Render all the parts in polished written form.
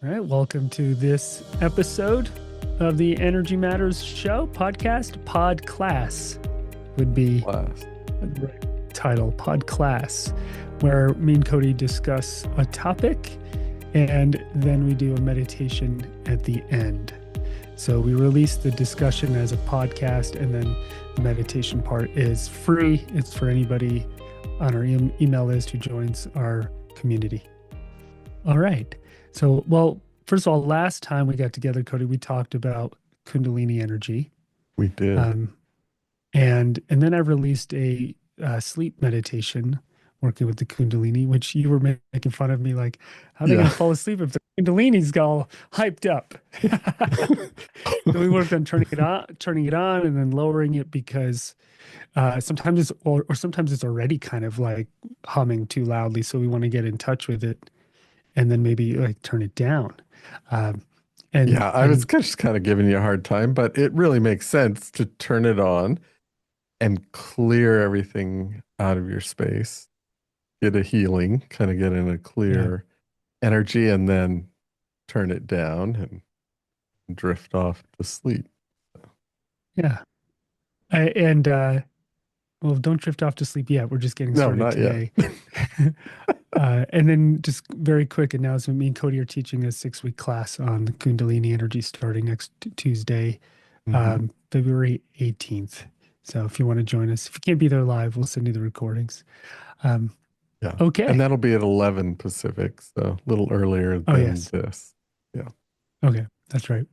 All right, welcome to this episode of the Energy Matters Show podcast. Pod Class would be Class. the right title, Pod Class, where me and Cody discuss a topic and then we do a meditation at the end. So we release the discussion as a podcast, and then the meditation part is free. It's for anybody on our email list who joins our community. All right. So, well, first of all, last time we got together, Cody, we talked about Kundalini energy. We did. And then I released a sleep meditation working with the Kundalini, which you were making fun of me, like, how are they going to fall asleep if the Kundalini's all hyped up? So we worked on turning it on, and then lowering it because sometimes sometimes it's already kind of like humming too loudly. So we want to get in touch with it and then maybe like turn it down. I was just kind of giving you a hard time, but it really makes sense to turn it on and clear everything out of your space, get a healing, kind of get in a clear energy, and then turn it down and drift off to sleep. Yeah. Well, don't drift off to sleep yet. We're just getting started today. And then just very quick announcement, me and Cody are teaching a 6-week class on the Kundalini energy starting next Tuesday, February 18th. So if you want to join us, if you can't be there live, we'll send you the recordings. Okay. And that'll be at 11 Pacific, so a little earlier than this. Yeah. Okay, that's right.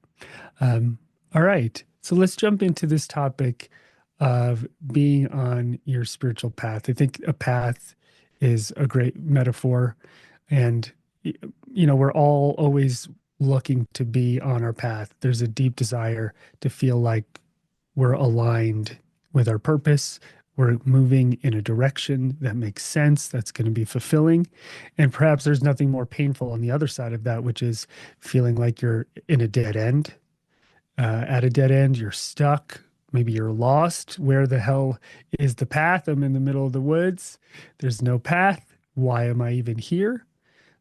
All right. So let's jump into this topic of being on your spiritual path. I think a path is a great metaphor, and we're all always looking to be on our path. There's a deep desire to feel like we're aligned with our purpose. We're moving in a direction that makes sense, that's going to be fulfilling. And perhaps there's nothing more painful on the other side of that, which is feeling like you're in a dead end. At a dead end, you're stuck. Maybe you're lost. Where the hell is the path? I'm in the middle of the woods. There's no path. Why am I even here?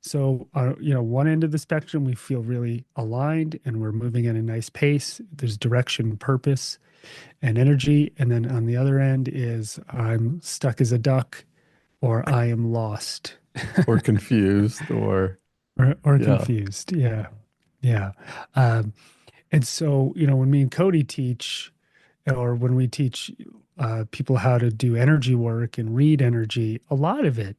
So, one end of the spectrum, we feel really aligned and we're moving at a nice pace. There's direction, purpose, and energy. And then on the other end is I'm stuck as a duck, or I am lost. Or confused, or confused. Yeah. Yeah. And so, when me and Cody teach, or when we teach people how to do energy work and read energy, a lot of it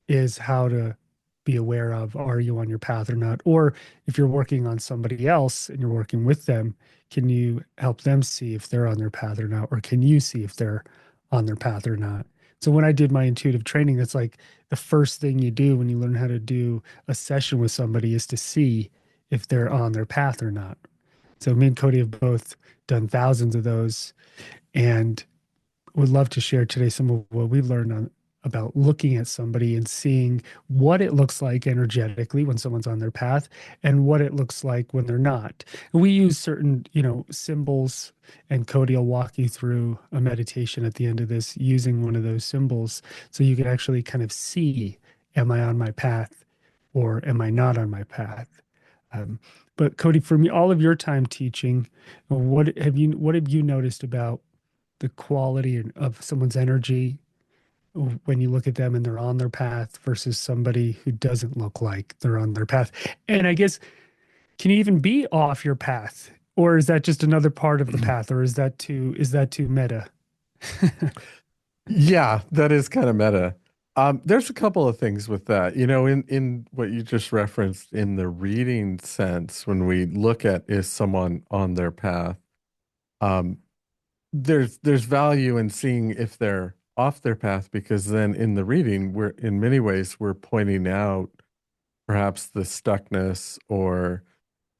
is how to be aware of, are you on your path or not? Or if you're working on somebody else and you're working with them, can you help them see if they're on their path or not? Or can you see if they're on their path or not? So when I did my intuitive training, that's like the first thing you do when you learn how to do a session with somebody is to see if they're on their path or not. So me and Cody have both done thousands of those, and would love to share today some of what we've learned about looking at somebody and seeing what it looks like energetically when someone's on their path and what it looks like when they're not. And we use certain, symbols, and Cody will walk you through a meditation at the end of this using one of those symbols so you can actually kind of see, am I on my path or am I not on my path? But Cody, for me, all of your time teaching, what have you noticed about the quality of someone's energy when you look at them and they're on their path versus somebody who doesn't look like they're on their path? And I guess, can you even be off your path, or is that just another part of the path, or is that too meta? Yeah, that is kind of meta. There's a couple of things with that. In what you just referenced in the reading sense, when we look at is someone on their path, there's value in seeing if they're off their path, because then in the reading, in many ways we're pointing out perhaps the stuckness or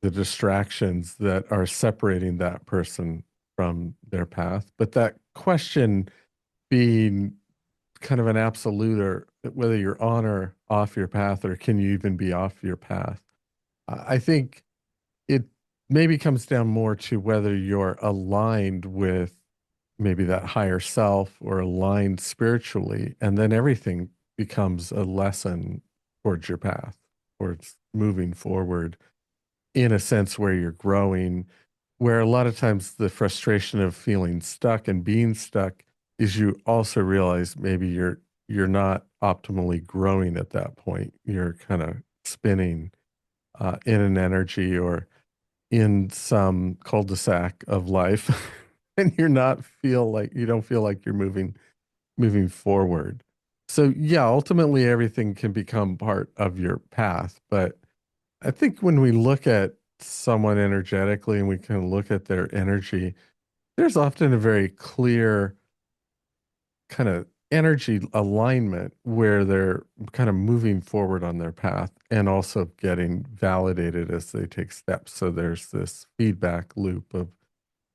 the distractions that are separating that person from their path. But that question being kind of an absolute, or whether you're on or off your path, or can you even be off your path? I think it maybe comes down more to whether you're aligned with maybe that higher self or aligned spiritually, and then everything becomes a lesson towards your path, towards moving forward in a sense where you're growing, where a lot of times the frustration of feeling stuck and being stuck is you also realize maybe you're not optimally growing at that point. You're kind of spinning in an energy or in some cul-de-sac of life, and you don't feel like you're moving forward. So yeah, ultimately everything can become part of your path, but I think when we look at someone energetically and we can look at their energy, there's often a very clear kind of energy alignment where they're kind of moving forward on their path and also getting validated as they take steps. So there's this feedback loop of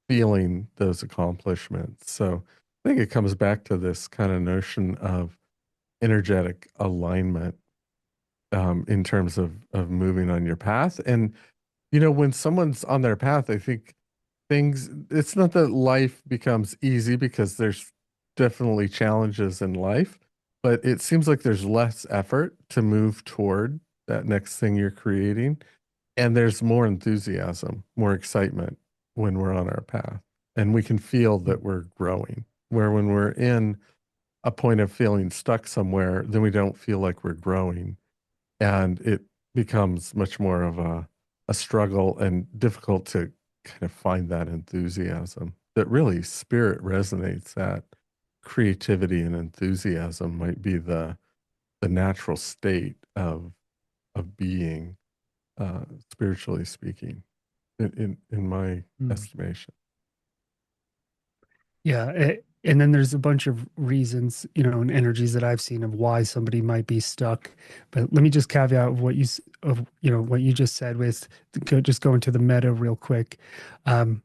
feeling those accomplishments. So I think it comes back to this kind of notion of energetic alignment in terms of moving on your path. And when someone's on their path, I think it's not that life becomes easy because there's definitely challenges in life, but it seems like there's less effort to move toward that next thing you're creating. And there's more enthusiasm, more excitement when we're on our path. And we can feel that we're growing. Where when we're in a point of feeling stuck somewhere, then we don't feel like we're growing. And it becomes much more of a struggle and difficult to kind of find that enthusiasm that really spirit resonates. That creativity and enthusiasm might be the natural state of being, spiritually speaking, in my Mm. estimation. Yeah. And then there's a bunch of reasons, and energies that I've seen of why somebody might be stuck. But let me just caveat of what you just said with just going to the meta real quick. Um,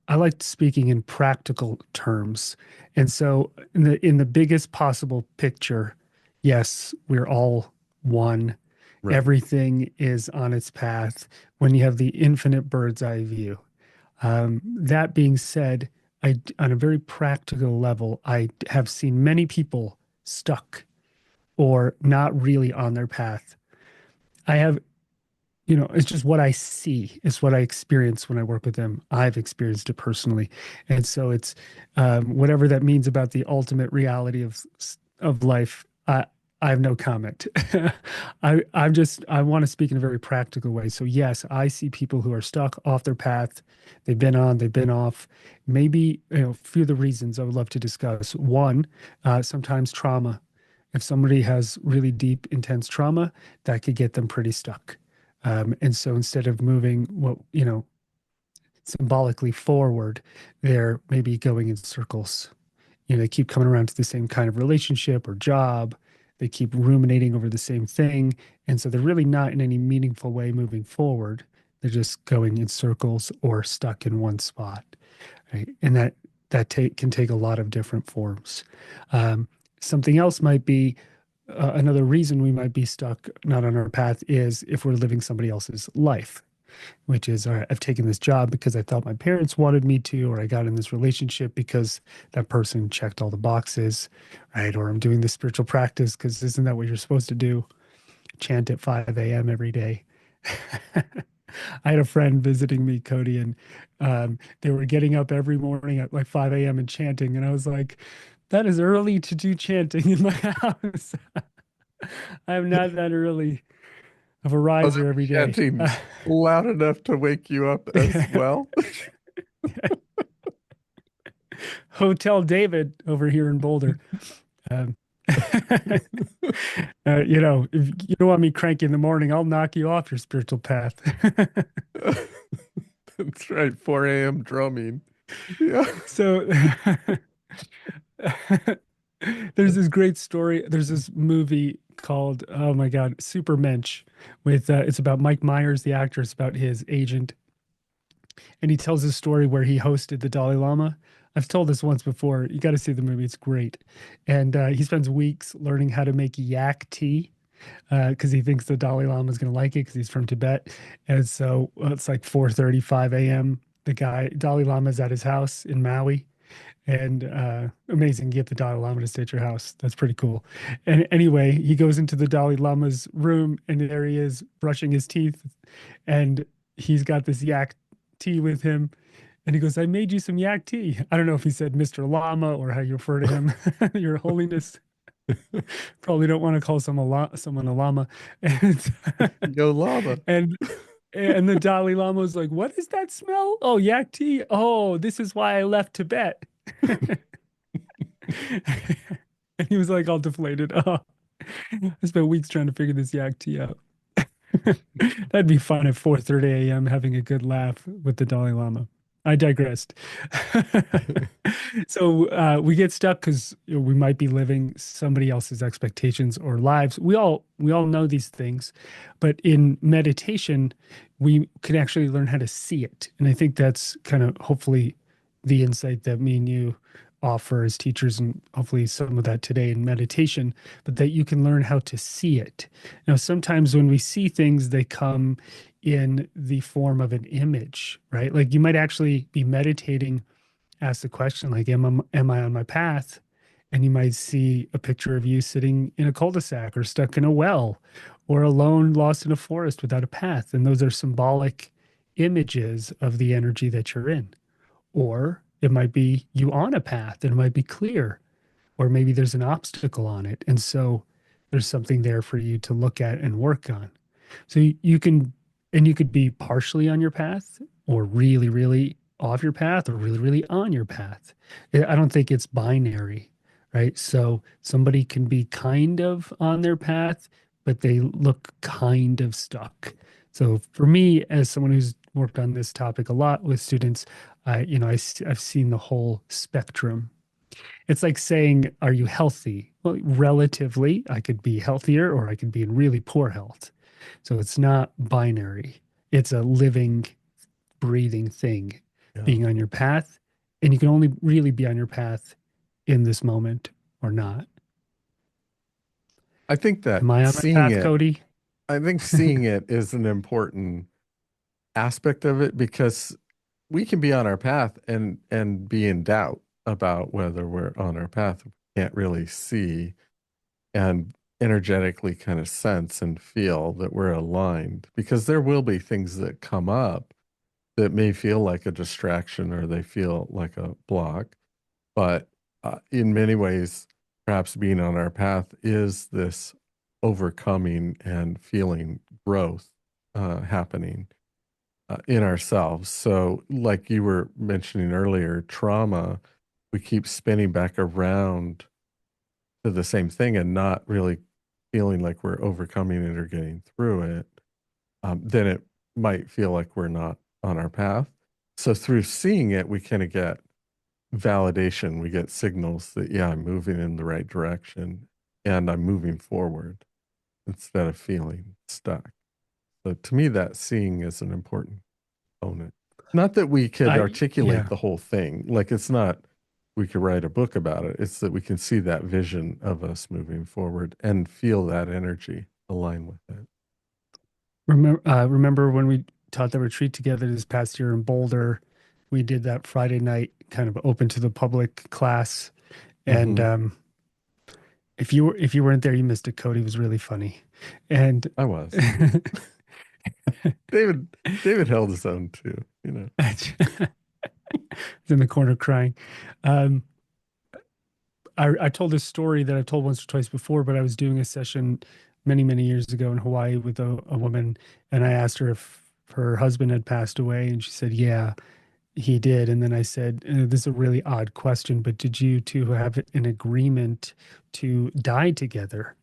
I like speaking in practical terms. And so in the biggest possible picture, yes, we're all one. Right. Everything is on its path when you have the infinite bird's eye view. That being said, on a very practical level, I have seen many people stuck or not really on their path. I have, it's just what I see. It's what I experience when I work with them. I've experienced it personally, and so it's whatever that means about the ultimate reality of life. I have no comment. I want to speak in a very practical way. So yes, I see people who are stuck off their path. They've been on, they've been off. Maybe a few of the reasons I would love to discuss. One, sometimes trauma. If somebody has really deep, intense trauma, that could get them pretty stuck. And so instead of moving symbolically forward, they're maybe going in circles. They keep coming around to the same kind of relationship or job. They keep ruminating over the same thing. And so they're really not in any meaningful way moving forward. They're just going in circles or stuck in one spot. Right. And that can take a lot of different forms. Something else might be another reason we might be stuck not on our path is if we're living somebody else's life, which is, all right, I've taken this job because I thought my parents wanted me to, or I got in this relationship because that person checked all the boxes, right? Or I'm doing this spiritual practice because isn't that what you're supposed to do? Chant at 5 a.m. every day. I had a friend visiting me, Cody, and they were getting up every morning at like 5 a.m. and chanting. And I was like, that is early to do chanting in my house. I am not that early of a Oh, they riser every were day. chanting loud enough to wake you up as well. Hotel David over here in Boulder. Um, if you don't want me cranky in the morning, I'll knock you off your spiritual path. That's right, 4 a.m. drumming. Yeah. So there's this great story. There's this movie called, oh my God, Supermensch with it's about Mike Myers, the actor. It's about his agent. And he tells this story where he hosted the Dalai Lama. I've told this once before. You got to see the movie. It's great. And he spends weeks learning how to make yak tea because he thinks the Dalai Lama is going to like it because he's from Tibet. And so it's like 4:35 a.m. The guy, Dalai Lama, is at his house in Maui. And amazing, get the Dalai Lama to stay at your house. That's pretty cool. And anyway, he goes into the Dalai Lama's room, and there he is brushing his teeth, and he's got this yak tea with him. And he goes, I made you some yak tea. I don't know if he said Mr. Lama or how you refer to him, Your Holiness. Probably don't want to call someone a lama. And Yo, lava. and and the Dalai Lama was like, "What is that smell? Oh, yak tea. Oh, this is why I left Tibet." And he was like all deflated. Oh, I spent weeks trying to figure this yak tea out. That'd be fun at 4:30 a.m. having a good laugh with the Dalai Lama. I digressed. So we get stuck because we might be living somebody else's expectations or lives. We all know these things, but in meditation, we can actually learn how to see it. And I think that's kind of hopefully the insight that me and you offer as teachers, and hopefully some of that today in meditation, but that you can learn how to see it. Now, sometimes when we see things, they come in the form of an image, right? Like you might actually be meditating, ask the question like, am I on my path? And you might see a picture of you sitting in a cul-de-sac or stuck in a well or alone, lost in a forest without a path. And those are symbolic images of the energy that you're in. Or it might be you on a path and it might be clear, or maybe there's an obstacle on it. And so there's something there for you to look at and work on. So you can, and you could be partially on your path or really, really off your path or really, really on your path. I don't think it's binary, right? So somebody can be kind of on their path, but they look kind of stuck. So for me, as someone who's worked on this topic a lot with students, I've seen the whole spectrum. It's like saying, are you healthy? Well, relatively, I could be healthier or I could be in really poor health. So it's not binary. It's a living, breathing thing Yeah. being on your path. And you can only really be on your path in this moment or not. I think that Am I on my seeing path, it, Cody? I think seeing it is an important aspect of it because we can be on our path and be in doubt about whether we're on our path. We can't really see and energetically kind of sense and feel that we're aligned because there will be things that come up that may feel like a distraction or they feel like a block. But in many ways, perhaps being on our path is this overcoming and feeling growth happening in ourselves. So, like you were mentioning earlier, trauma, we keep spinning back around to the same thing and not really feeling like we're overcoming it or getting through it. Then it might feel like we're not on our path. So, through seeing it, we kind of get validation. We get signals that, yeah, I'm moving in the right direction and I'm moving forward instead of feeling stuck. So, to me, that seeing is an important component. Not that we could articulate Yeah. the whole thing. Like it's not we could write a book about it. It's that we can see that vision of us moving forward and feel that energy align with it. Remember when we taught the retreat together this past year in Boulder? We did that Friday night, kind of open to the public class. And Hmm. if you weren't there, you missed it. Cody was really funny, and I was. David David held his own too, you know. he's in the corner crying. Um, I told this story that I've told once or twice before, but I was doing a session many, many years ago in Hawaii with a woman, and I asked her if her husband had passed away, and she said, "Yeah, he did." And then I said, "This is a really odd question, but did you two have an agreement to die together?"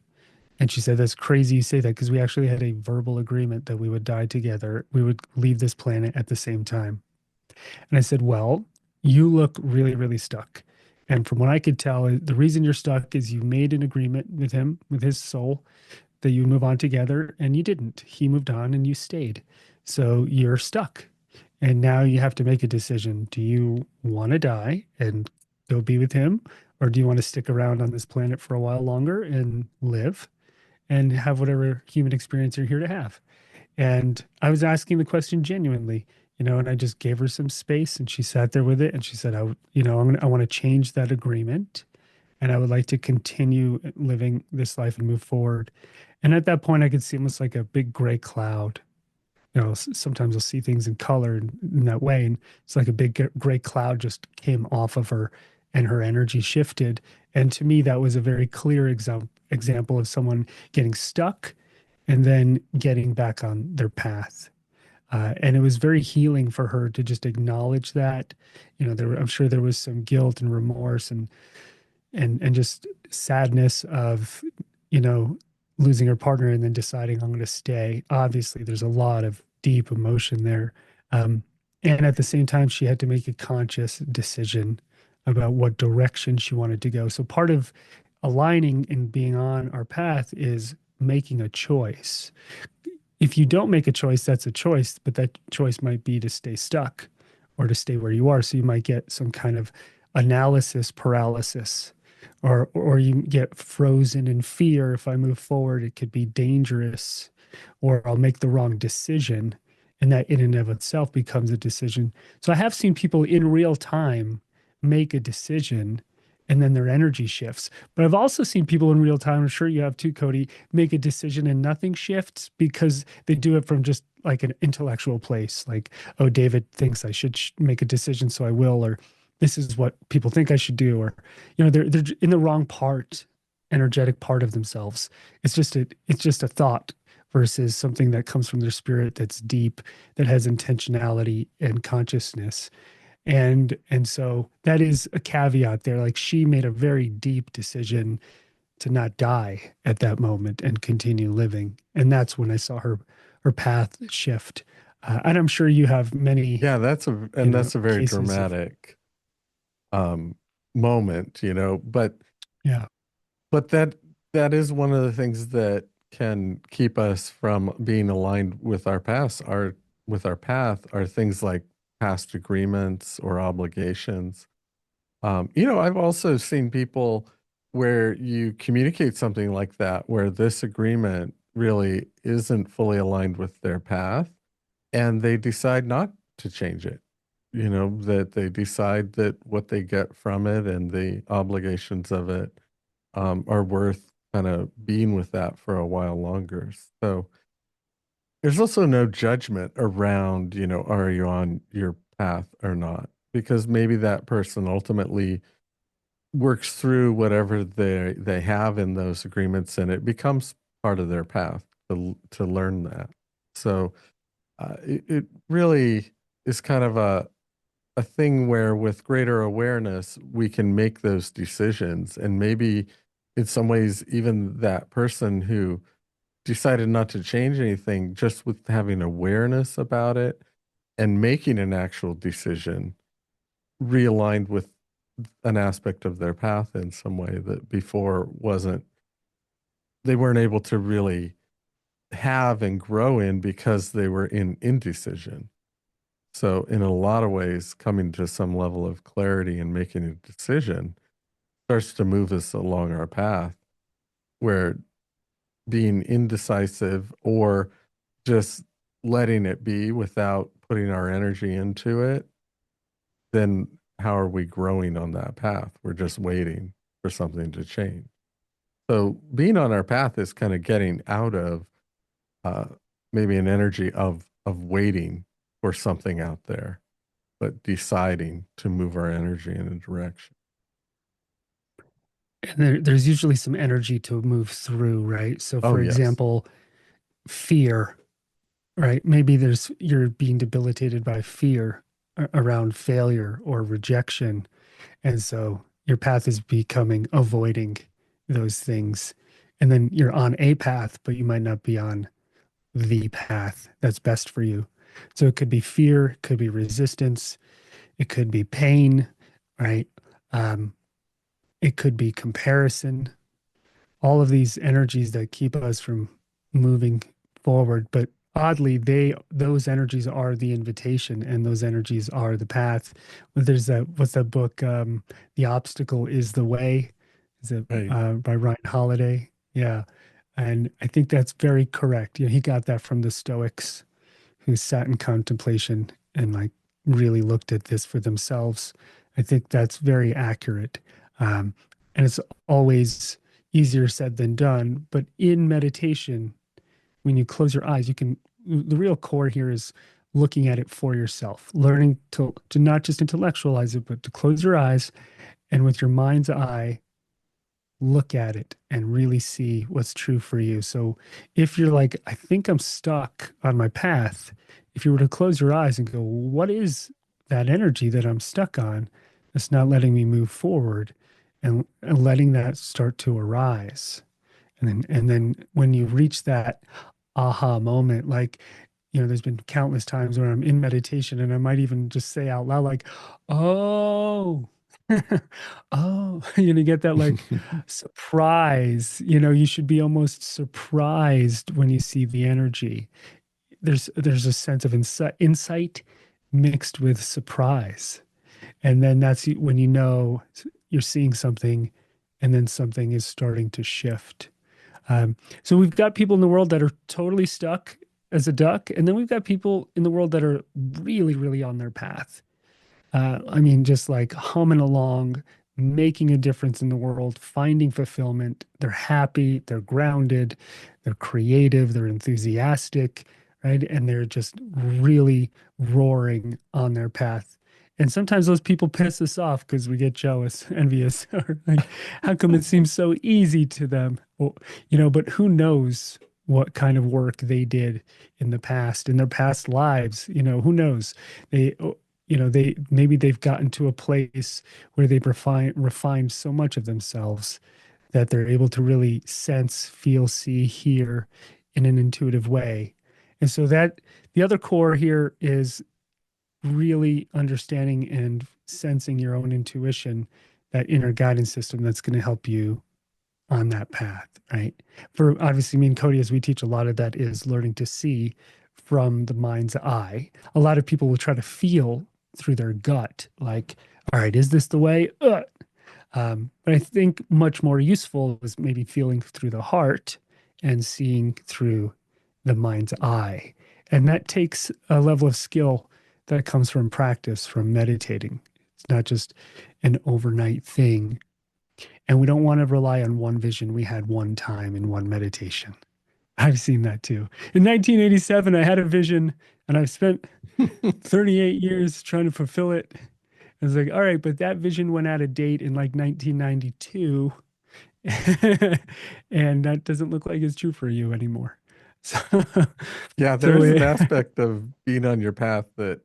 And she said, "That's crazy you say that because we actually had a verbal agreement that we would die together. We would leave this planet at the same time." And I said, "Well, you look really, really stuck. And from what I could tell, the reason you're stuck is you made an agreement with him, with his soul, that you move on together, and you didn't. He moved on and you stayed. So you're stuck. And now you have to make a decision. Do you want to die and go be with him? Or do you want to stick around on this planet for a while longer and live and have whatever human experience you're here to have?" And I was asking the question genuinely. and I just gave her some space and she sat there with it and she said, I want to change that agreement and I would like to continue living this life and move forward. And at that point, I could see almost like a big gray cloud. Sometimes I'll see things in color in that way. And it's like a big gray cloud just came off of her and her energy shifted. And to me, that was a very clear example of someone getting stuck and then getting back on their path. And it was very healing for her to just acknowledge that. I'm sure there was some guilt and remorse and just sadness of, you know, losing her partner and then deciding I'm going to stay. Obviously, there's a lot of deep emotion there. Um, and at the same time, she had to make a conscious decision about what direction she wanted to go. So part of aligning and being on our path is making a choice. If you don't make a choice, that's a choice, but that choice might be to stay stuck or to stay where you are. So you might get some kind of analysis paralysis, or you get frozen in fear. If I move forward, it could be dangerous, or I'll make the wrong decision. And that in and of itself becomes a decision. So I have seen people in real time make a decision and then their energy shifts. But I've also seen people in real time, I'm sure you have too, Cody, make a decision and nothing shifts because they do it from just like an intellectual place. Like, oh, David thinks I should make a decision, so I will, or this is what people think I should do, or they're in the wrong part, energetic part of themselves. It's just a thought versus something that comes from their spirit that's deep, that has intentionality and consciousness. And so that is a caveat there. Like she made a very deep decision to not die at that moment and continue living. And that's when I saw her path shift. And I'm sure you have many, Yeah, that's a very cases of, dramatic um moment, but yeah. but that is one of the things that can keep us from being aligned with our past, our with our path, are things like past agreements or obligations. I've also seen people where you communicate something like that, where this agreement really isn't fully aligned with their path, and they decide not to change it. That they decide that what they get from it and the obligations of it are worth kind of being with that for a while longer. So there's also no judgment around, are you on your path or not? Because maybe that person ultimately works through whatever they have in those agreements, and it becomes part of their path to learn that. So it really is kind of a thing where with greater awareness we can make those decisions, and maybe in some ways even that person who decided not to change anything, just with having awareness about it and making an actual decision, realigned with an aspect of their path in some way that before wasn't, they weren't able to really have and grow in because they were in indecision. So in a lot of ways, coming to some level of clarity and making a decision starts to move us along our path, where being indecisive or just letting it be without putting our energy into it, then how are we growing on that path? We're just waiting for something to change. So being on our path is kind of getting out of uh, maybe an energy of waiting for something out there, but deciding to move our energy in a direction. And there's usually some energy to move through, right? So Oh, for yes. example, fear, right? Maybe you're being debilitated by fear around failure or rejection. And so your path is becoming avoiding those things. And then you're on a path, but you might not be on the path that's best for you. So it could be fear, it could be resistance, it could be pain, right? Um, it could be comparison, all of these energies that keep us from moving forward. But oddly, those energies are the invitation and those energies are the path. There's that, what's that book? The Obstacle is the Way. Is it Right. by Ryan Holiday? Yeah. And I think that's very correct. He got that from the Stoics who sat in contemplation and like really looked at this for themselves. I think that's very accurate. Um, and it's always easier said than done. But in meditation, when you close your eyes, you can, the real core here is looking at it for yourself, learning to not just intellectualize it, but to close your eyes and with your mind's eye, look at it and really see what's true for you. So if you're like, I think I'm stuck on my path, if you were to close your eyes and go, what is that energy that I'm stuck on that's not letting me move forward, and letting that start to arise. And then when you reach that aha moment, like, there's been countless times where I'm in meditation and I might even just say out loud, like, oh, oh, get that like surprise. You should be almost surprised when you see the energy. There's a sense of insight mixed with surprise. And then that's when you're seeing something and then something is starting to shift. So we've got people in the world that are totally stuck as a duck, and then we've got people in the world that are really, really on their path. I mean, just like humming along, making a difference in the world, finding fulfillment. They're happy, they're grounded, they're creative, they're enthusiastic, right? And they're just really roaring on their path. And sometimes those people piss us off because we get jealous, envious, or like, how come it seems so easy to them? Well, but who knows what kind of work they did in the past, in their past lives? Who knows? They they maybe they've gotten to a place where they've refined so much of themselves that they're able to really sense, feel, see, hear in an intuitive way. And so that the other core here is really understanding and sensing your own intuition, that inner guidance system that's going to help you on that path, right? For obviously, me and Cody, as we teach, a lot of that is learning to see from the mind's eye. A lot of people will try to feel through their gut, like, all right, is this the way? But I think much more useful is maybe feeling through the heart and seeing through the mind's eye. And that takes a level of skill that comes from practice, from meditating. It's not just an overnight thing. And we don't want to rely on one vision we had one time in one meditation. I've seen that too. In 1987, I had a vision and I've spent 38 years trying to fulfill it. I was like, all right, but that vision went out of date in like 1992. And that doesn't look like it's true for you anymore. So, Yeah, there so is an it, aspect of being on your path that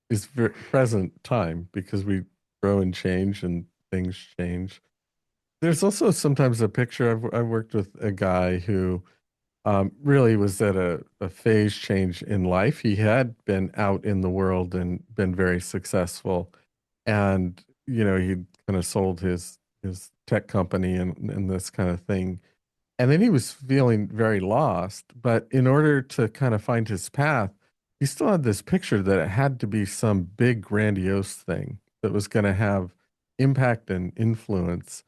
is present time because we grow and change and things change. There's also sometimes a picture. I've worked with a guy who really was at a phase change in life. He had been out in the world and been very successful, and he kind of sold his tech company and this kind of thing. And then he was feeling very lost. But in order to kind of find his path, he still had this picture that it had to be some big, grandiose thing that was going to have impact and influence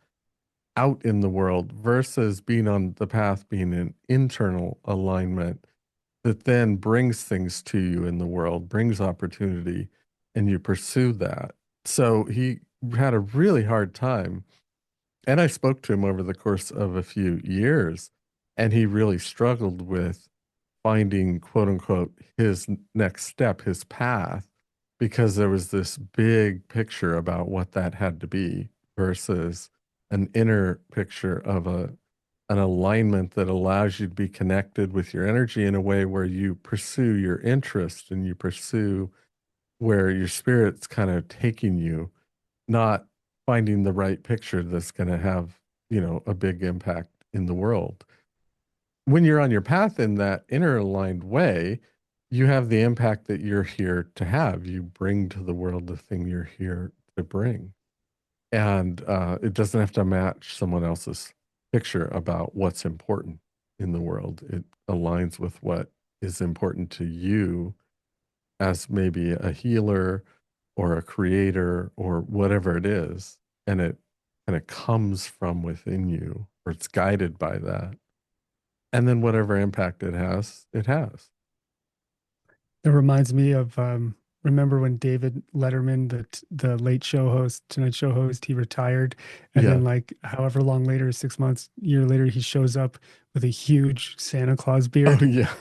out in the world versus being on the path, being an internal alignment that then brings things to you in the world, brings opportunity, and you pursue that. So he had a really hard time. And I spoke to him over the course of a few years, and he really struggled with finding, quote unquote, his next step, his path, because there was this big picture about what that had to be versus an inner picture of an alignment that allows you to be connected with your energy in a way where you pursue your interest and you pursue where your spirit's kind of taking you, not finding the right picture that's going to have, a big impact in the world. When you're on your path in that inner aligned way, you have the impact that you're here to have. You bring to the world the thing you're here to bring. And it doesn't have to match someone else's picture about what's important in the world. It aligns with what is important to you as maybe a healer or a creator or whatever it is. And it kind of comes from within you, or it's guided by that. And then whatever impact it has, it has. reminds me of remember when David Letterman, the late show host, Tonight Show host, he retired, and Yeah. then like however long later, 6 months, year later, he shows up with a huge Santa Claus Oh, beard, yeah.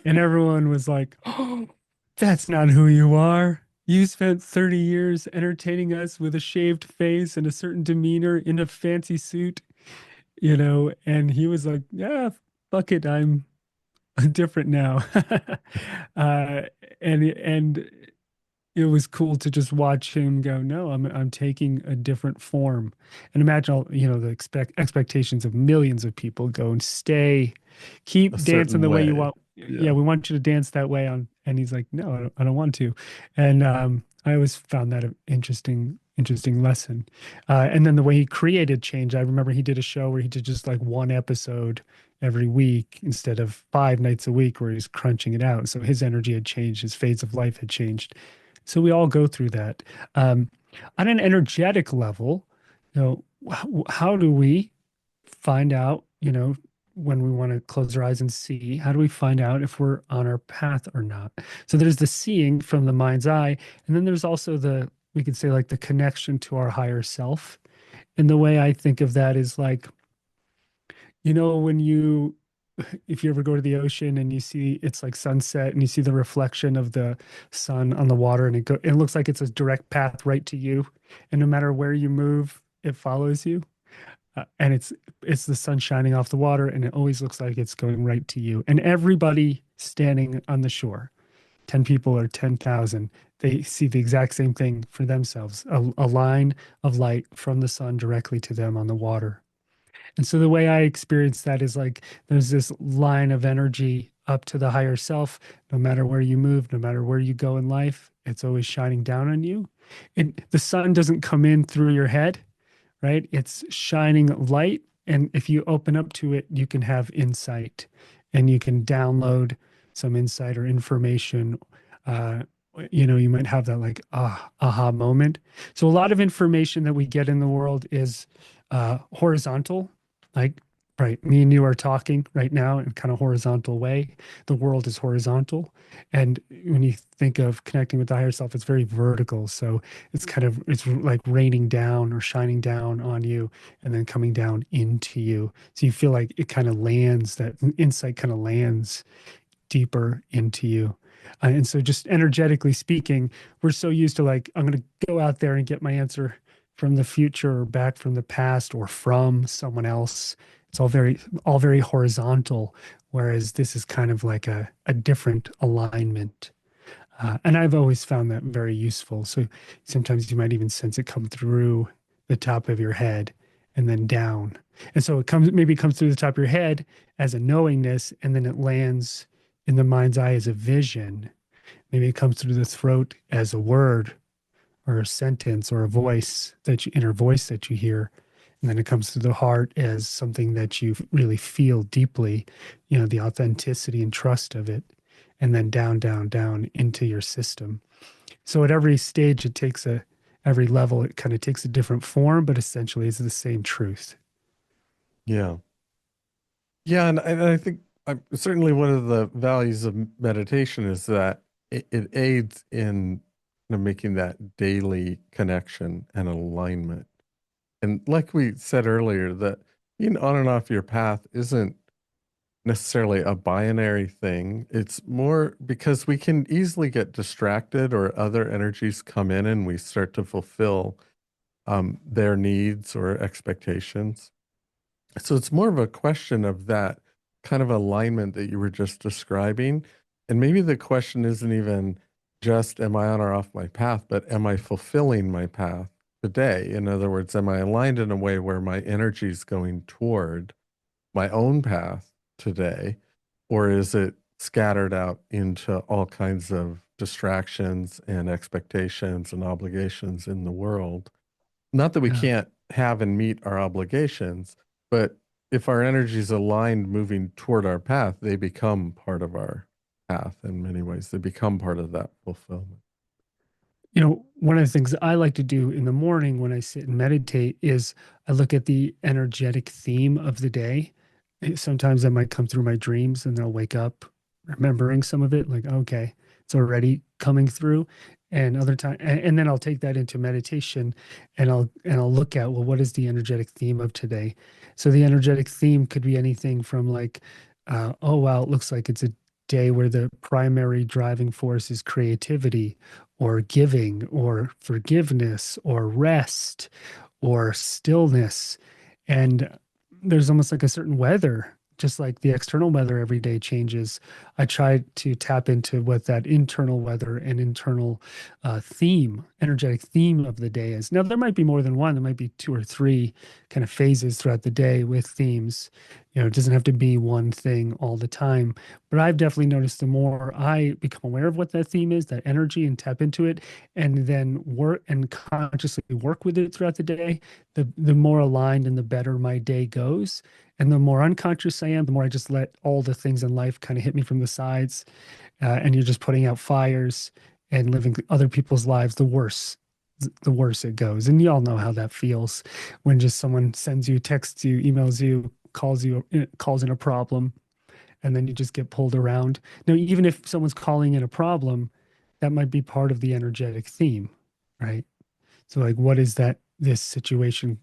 and everyone was like, "Oh, that's not who you are. You spent 30 years entertaining us with a shaved face and a certain demeanor in a fancy suit, you know." And he was like, "Yeah, fuck it, I'm different now." uh, and it was cool to just watch him go, no, I'm taking a different form. And imagine all, the expectations of millions of people go and stay, A keep dancing certain the way you way. want. Yeah, Yeah. we want you to dance that way on. And he's like, no, I don't want to. And I always found that an interesting lesson. And then the way he created change, I remember he did a show where he did just like one episode every week instead of 5 nights a week where he's crunching it out. So his energy had changed, his phase of life had changed. So we all go through that. Um, on an energetic level, how do we find out, when we want to close our eyes and see, how do we find out if we're on our path or not? So there's the seeing from the mind's eye, and then there's also we could say like the connection to our higher self. And the way I think of that is like, when if you ever go to the ocean and you see it's like sunset and you see the reflection of the sun on the water and it looks like it's a direct path right to you, and no matter where you move it follows you, and it's the sun shining off the water and it always looks like it's going right to you, and everybody standing on the shore, 10 people or 10,000, they see the exact same thing for themselves, a line of light from the sun directly to them on the water. And so the way I experience that is like there's this line of energy up to the higher self. No matter where you move, no matter where you go in life, it's always shining down on you. And the sun doesn't come in through your head, right? It's shining light. And if you open up to it, you can have insight and you can download some insight or information. Uh, you might have that like aha moment. So a lot of information that we get in the world is horizontal, like right, me and you are talking right now in kind of horizontal way. The world is horizontal, and when you think of connecting with the higher self, it's very vertical. So it's like raining down or shining down on you and then coming down into you. So you feel like it kind of lands, that insight kind of lands deeper into you. And so, just energetically speaking, we're so used to like, I'm going to go out there and get my answer from the future or back from the past or from someone else. It's all very horizontal, whereas this is kind of like a different alignment. And I've always found that very useful. So sometimes you might even sense it come through the top of your head and then down. And so maybe it comes through the top of your head as a knowingness, and then it lands in the mind's eye as a vision. Maybe it comes through the throat as a word or a sentence or a inner voice that you hear. And then it comes through the heart as something that you really feel deeply, the authenticity and trust of it. And then down, down, down into your system. So at every stage, every level, it kind of takes a different form, but essentially it's the same truth. Yeah. Yeah. And I think certainly one of the values of meditation is that it aids in making that daily connection and alignment. And like we said earlier, that being on and off your path isn't necessarily a binary thing. It's more because we can easily get distracted or other energies come in and we start to fulfill their needs or expectations. So it's more of a question of that kind of alignment that you were just describing. And maybe the question isn't even just, am I on or off my path, but am I fulfilling my path today? In other words, am I aligned in a way where my energy is going toward my own path today? Or is it scattered out into all kinds of distractions and expectations and obligations in the world? Not that we Yeah. can't have and meet our obligations, but if our energy is aligned moving toward our path, they become part of our path in many ways. They become part of that fulfillment. One of the things I like to do in the morning when I sit and meditate is I look at the energetic theme of the day. Sometimes that might come through my dreams and I'll wake up remembering some of it, like, okay, it's already coming through. And other time, and then I'll take that into meditation, and I'll look at, well, what is the energetic theme of today? So the energetic theme could be anything from like, oh wow, it looks like it's a day where the primary driving force is creativity, or giving, or forgiveness, or rest, or stillness. And there's almost like a certain weather, just like the external weather every day changes. I try to tap into what that internal weather and internal theme, energetic theme of the day is. Now, there might be more than one, there might be two or three kind of phases throughout the day with themes. It doesn't have to be one thing all the time. But I've definitely noticed the more I become aware of what that theme is, that energy, and tap into it, and then work and consciously work with it throughout the day, the more aligned and the better my day goes. And the more unconscious I am, the more I just let all the things in life kind of hit me from the sides. And you're just putting out fires and living other people's lives, the worse it goes. And you all know how that feels when just someone sends you, texts you, emails you, calls in a problem, and then you just get pulled around. Now, even if someone's calling in a problem, that might be part of the energetic theme, right? So, like, what is this situation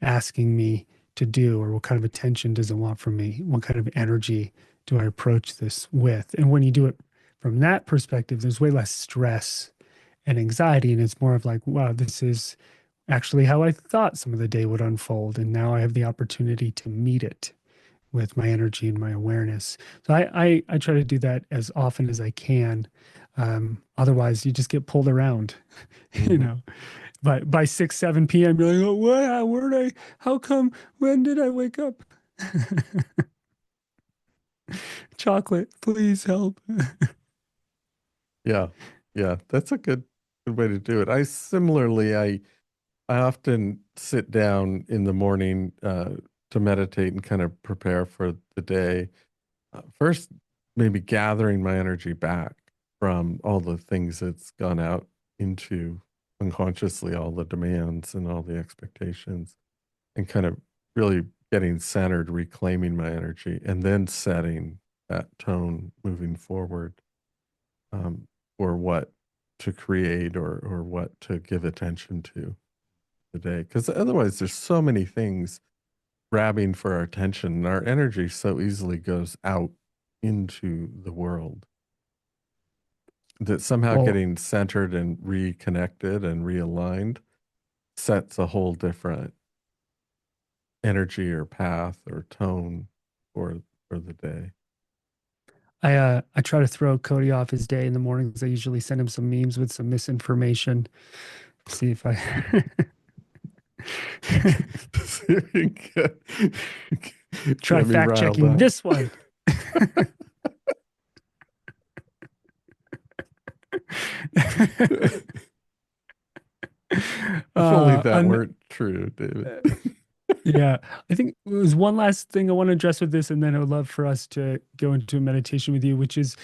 asking me to do, or what kind of attention does it want from me? What kind of energy do I approach this with? And when you do it from that perspective, there's way less stress and anxiety. And it's more of like, wow, this is actually how I thought some of the day would unfold. And now I have the opportunity to meet it with my energy and my awareness. So I try to do that as often as I can. Otherwise, you just get pulled around, you Hmm. know. But by 6, 7 p.m., you're like, oh, what? Where did how come? When did I wake up? Chocolate, please help. Yeah. Yeah. That's a good way to do it. I often sit down in the morning to meditate and kind of prepare for the day. First, maybe gathering my energy back from all the things that's gone out into unconsciously, all the demands and all the expectations, and kind of really getting centered, reclaiming my energy, and then setting that tone moving forward, for what to create, or what to give attention to today. Because otherwise, there's so many things grabbing for our attention, and our energy so easily goes out into the world, that somehow Well, getting centered and reconnected and realigned sets a whole different energy or path or tone for the day. I try to throw Cody off his day in the mornings. I usually send him some memes with some misinformation. See if I get, try get me fact riled checking up. this one. If only that Un weren't true, David. Yeah, I think there's one last thing I want to address with this, and then I would love for us to go into a meditation with you, which is,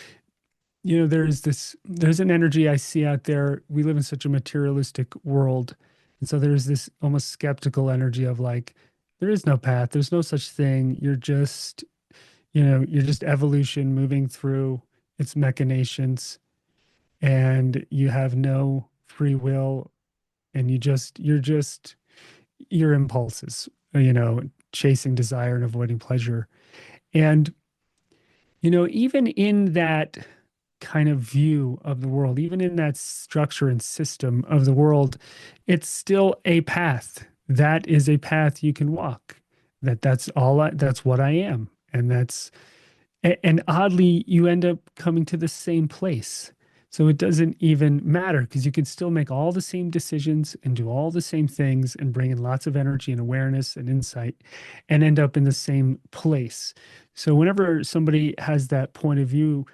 there's an energy I see out there. We live in such a materialistic world. And so there's this almost skeptical energy of like, there is no path, there's no such thing. You're just evolution moving through its machinations, and you have no free will, and you're just your impulses, chasing desire and avoiding pleasure. And, even in that kind of view of the world, even in that structure and system of the world, it's still a path. That is a path you can walk. That's what I am. And oddly, you end up coming to the same place. So it doesn't even matter because you can still make all the same decisions and do all the same things and bring in lots of energy and awareness and insight and end up in the same place. So whenever somebody has that point of view,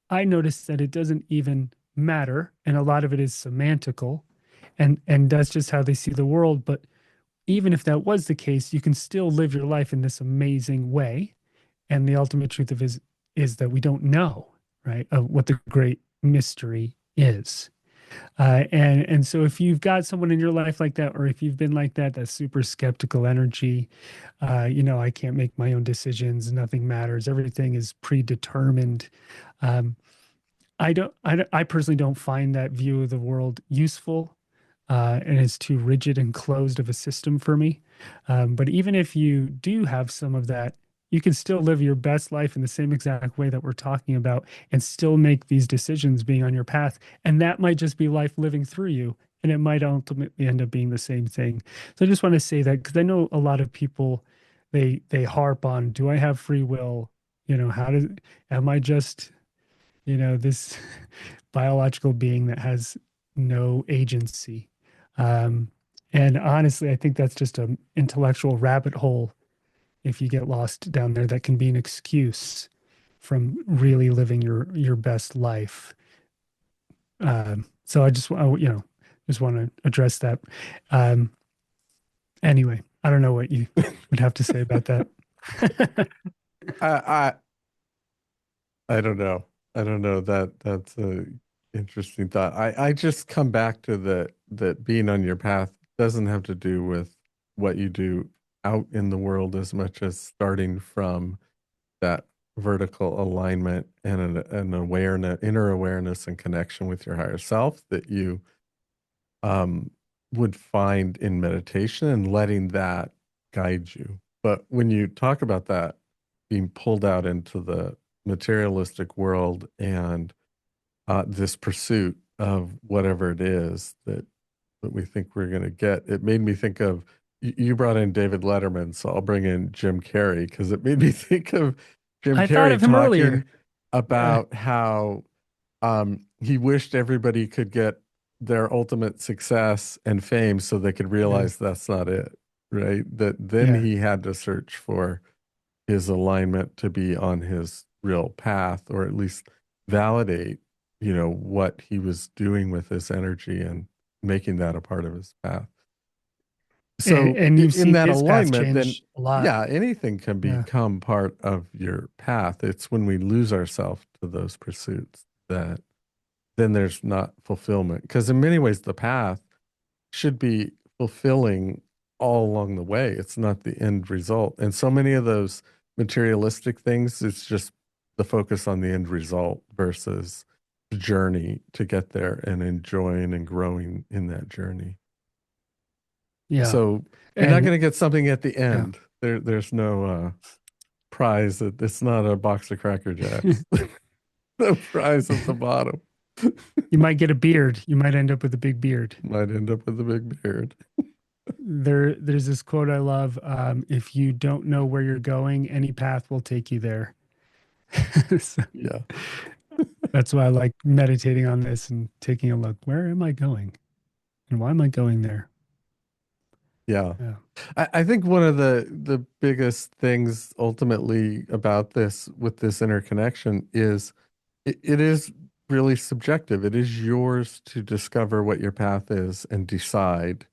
I notice that it doesn't even matter. And a lot of it is semantical, and that's just how they see the world. But even if that was the case, you can still live your life in this amazing way. And the ultimate truth of is that we don't know, right, of what the great mystery is. And so if you've got someone in your life like that, or if you've been like that, that super skeptical energy, I can't make my own decisions, nothing matters, everything is predetermined. Um, I personally don't find that view of the world useful, and it's too rigid and closed of a system for me. But even if you do have some of that, you can still live your best life in the same exact way that we're talking about and still make these decisions being on your path. And that might just be life living through you. And it might ultimately end up being the same thing. So I just want to say that because I know a lot of people, they harp on, do I have free will? How does, am I just, this biological being that has no agency? Um, and honestly, I think that's just an intellectual rabbit hole if you get lost down there that can be an excuse from really living your best life. So I just just want to address that. Um, anyway, I don't know what you would have to say about that. I I don't know. I don't know. That's a interesting thought. I just come back to that being on your path doesn't have to do with what you do out in the world as much as starting from that vertical alignment and an awareness, inner awareness and connection with your higher self that you um would find in meditation and letting that guide you. But when you talk about that being pulled out into the materialistic world and this pursuit of whatever it is that we think we're going to get. It made me think of you brought in David Letterman, so I'll bring in Jim Carrey because it made me think of Jim I thought Carrey of him talking earlier. Yeah, about how he wished everybody could get their ultimate success and fame so they could yeah, realize that's not it, right? That then yeah. he had to search for his alignment to be on his real path, or at least validate, what he was doing with his energy and making that a part of his path. So And you've in seen that his path alignment, then change a lot. yeah, anything can Yeah, become part of your path. It's when we lose ourselves to those pursuits that then there's not fulfillment. Because in many ways, the path should be fulfilling all along the way. It's not the end result. And so many of those materialistic things, it's just the focus on the end result versus the journey to get there and enjoying and growing in that journey. yeah. So you're not And going to get something at the yeah, end. There's no prize. It's not a box of Cracker Jacks. No prize at the bottom. you might get a beard. You might end up with a big beard. Might end up with a big beard. There's this quote I love. If you don't know where you're going, any path will take you there. So Yeah. that's why I like meditating on this and taking a look. Where am I going? And why am I going there? Yeah. Yeah. I think one of the biggest things ultimately about this with this interconnection is it is really subjective. It is yours to discover what your path is and decide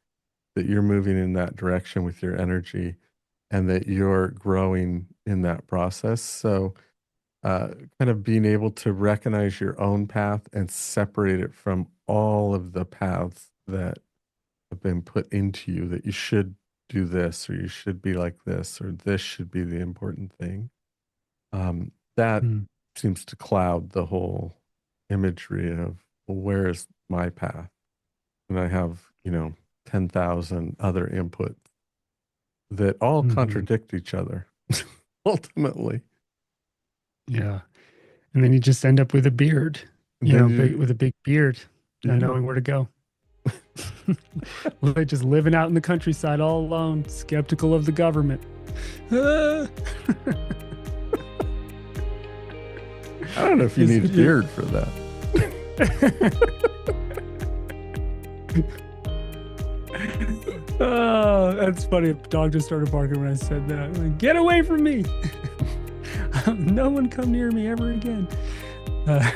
that you're moving in that direction with your energy and that you're growing in that process. So kind of being able to recognize your own path and separate it from all of the paths that have been put into you that you should do this or you should be like this or this should be the important thing. That Mm, seems to cloud the whole imagery of, well, where is my path? And I have, 10,000 other inputs that all mhm. contradict each other ultimately. Yeah. And then you just end up with a beard, And then with a big beard, not yeah. knowing where to go. Like just living out in the countryside all alone, skeptical of the government. Ah. I don't know if you Just, need a yeah. beard for that. Oh, that's funny. A dog just started barking when I said that. Like, get away from me. No one come near me ever again. Uh,